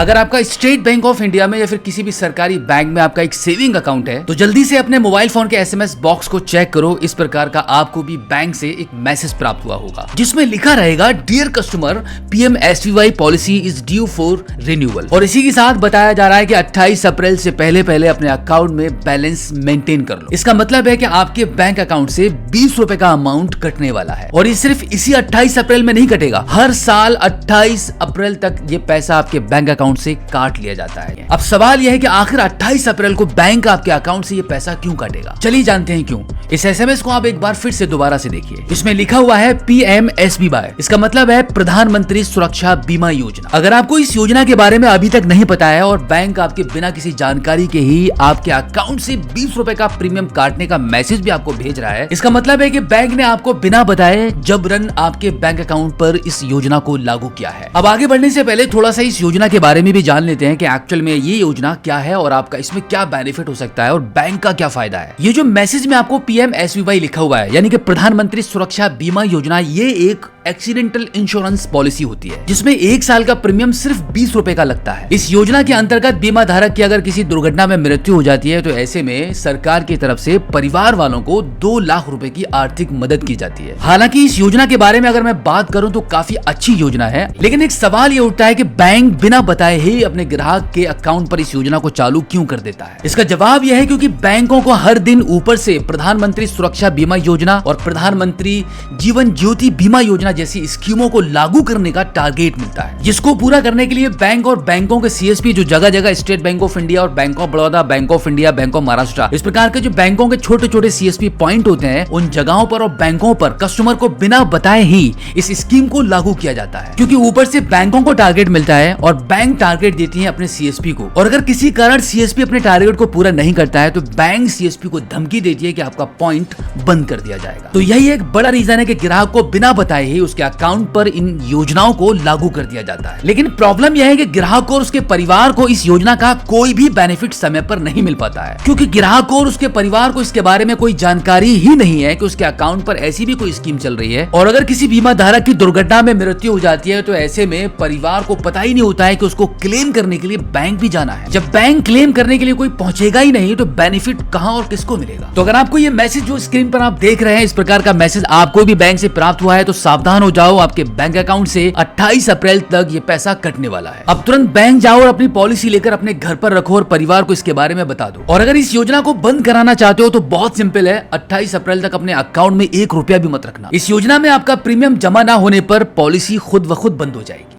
अगर आपका state bank of India में या फिर किसी भी सरकारी बैंक में आपका एक सेविंग अकाउंट है तो जल्दी से अपने मोबाइल फोन के एसएमएस बॉक्स को चेक करो। इस प्रकार का आपको भी बैंक से एक मैसेज प्राप्त हुआ होगा जिसमें लिखा रहेगा, dear customer, PMSBY policy is due for renewal. और इसी के साथ बताया जा रहा है कि 28 अप्रैल से पहले अपने अकाउंट में बैलेंस मेंटेन कर लो। इसका मतलब है कि आपके बैंक अकाउंट से 20 रुपए का अमाउंट कटने वाला है और ये सिर्फ इसी 28 अप्रैल में नहीं कटेगा, हर साल 28 अप्रैल तक ये पैसा आपके बैंक अकाउंट से काट लिया जाता है। अब सवाल यह है कि आखिर 28 अप्रैल को बैंक आपके अकाउंट से ये पैसा क्यों काटेगा। चलिए जानते हैं क्यों। इस एसएमएस को आप एक बार फिर से दोबारा से देखिए। इसमें लिखा हुआ है PMSBY, इसका मतलब है प्रधानमंत्री सुरक्षा बीमा योजना। अगर आपको इस योजना के बारे में अभी तक नहीं पता है और बैंक आपके बिना किसी जानकारी के ही आपके अकाउंट से 20 रुपए का प्रीमियम काटने का मैसेज भी आपको भेज रहा है, इसका मतलब है कि बैंक ने आपको बिना बताए जबरन आपके बैंक अकाउंट पर इस योजना को लागू किया है। अब आगे बढ़ने से पहले थोड़ा सा इस योजना के बारे में भी जान लेते हैं कि एक्चुअल में ये योजना क्या है और आपका इसमें क्या बेनिफिट हो सकता है और बैंक का क्या फायदा है। ये जो मैसेज में आपको PMSBY लिखा हुआ है यानी कि प्रधानमंत्री सुरक्षा बीमा योजना, ये एक एक्सीडेंटल इंश्योरेंस पॉलिसी होती है जिसमें 1 साल का प्रीमियम सिर्फ 20 रुपए का लगता है। इस योजना के अंतर्गत बीमा धारक की अगर किसी दुर्घटना में मृत्यु हो जाती है तो ऐसे में सरकार की तरफ से परिवार वालों को 2 लाख रुपए की आर्थिक मदद की जाती है। हालांकि इस योजना के बारे में अगर मैं बात करूं तो काफी अच्छी योजना है, लेकिन एक सवाल ये उठता है कि बैंक बिना बताए ही अपने ग्राहक के अकाउंट पर इस योजना को चालू क्यों कर देता है। इसका जवाब यह है क्योंकि बैंकों को हर दिन ऊपर से प्रधानमंत्री सुरक्षा बीमा योजना और प्रधानमंत्री जीवन ज्योति बीमा योजना जैसी स्कीमों को लागू करने का टारगेट मिलता है, जिसको पूरा करने के लिए बैंक और बैंकों के CSP जो जगह जगह स्टेट बैंक ऑफ इंडिया और bank of Baroda, bank of India, bank of Maharashtra, इस प्रकार के जो बैंकों के छोटे छोटे CSP पॉइंट होते हैं, उन जगहों पर और बैंकों पर कस्टमर को बिना बताए ही इस स्कीम को लागू किया जाता है। क्योंकि ऊपर से बैंकों को टारगेट मिलता है और बैंक टारगेट देती है अपने CSP को, और अगर किसी कारण CSP अपने टारगेट को पूरा नहीं करता है तो बैंक CSP को धमकी देती है कि आपका पॉइंट बंद कर दिया जाएगा। तो यही एक बड़ा रीजन है कि ग्राहक को बिना बताए ही उसके अकाउंट पर इन योजनाओं को लागू कर दिया जाता है। लेकिन प्रॉब्लम यह है कि ग्राहक को और उसके परिवार को इस योजना का कोई भी बेनिफिट समय पर नहीं मिल पाता है, क्योंकि ग्राहक को और उसके परिवार को इसके बारे में कोई जानकारी ही नहीं है कि उसके अकाउंट पर ऐसी भी कोई स्कीम चल रही है। और अगर किसी बीमा धारक की दुर्घटना में मृत्यु हो जाती है तो ऐसे में परिवार को पता ही नहीं होता है कि उसको क्लेम करने के लिए बैंक भी जाना है। जब बैंक क्लेम करने के लिए कोई पहुंचेगा ही नहीं तो बेनिफिट कहां और किसको मिलेगा। तो अगर आपको ये मैसेज जो स्क्रीन पर आप देख रहे हैं, इस प्रकार का मैसेज आपको भी बैंक से प्राप्त हुआ है तो सावधान हो जाओ, आपके बैंक अकाउंट से 28 अप्रैल तक ये पैसा कटने वाला है। अब तुरंत बैंक जाओ और अपनी पॉलिसी लेकर अपने घर पर रखो और परिवार को इसके बारे में बता दो। और अगर इस योजना को बंद कराना चाहते हो तो बहुत सिंपल है, 28 अप्रैल तक अपने अकाउंट में 1 रुपया भी मत रखना। इस योजना में आपका प्रीमियम जमा ना होने पर पॉलिसी खुद ब खुद बंद हो जाएगी।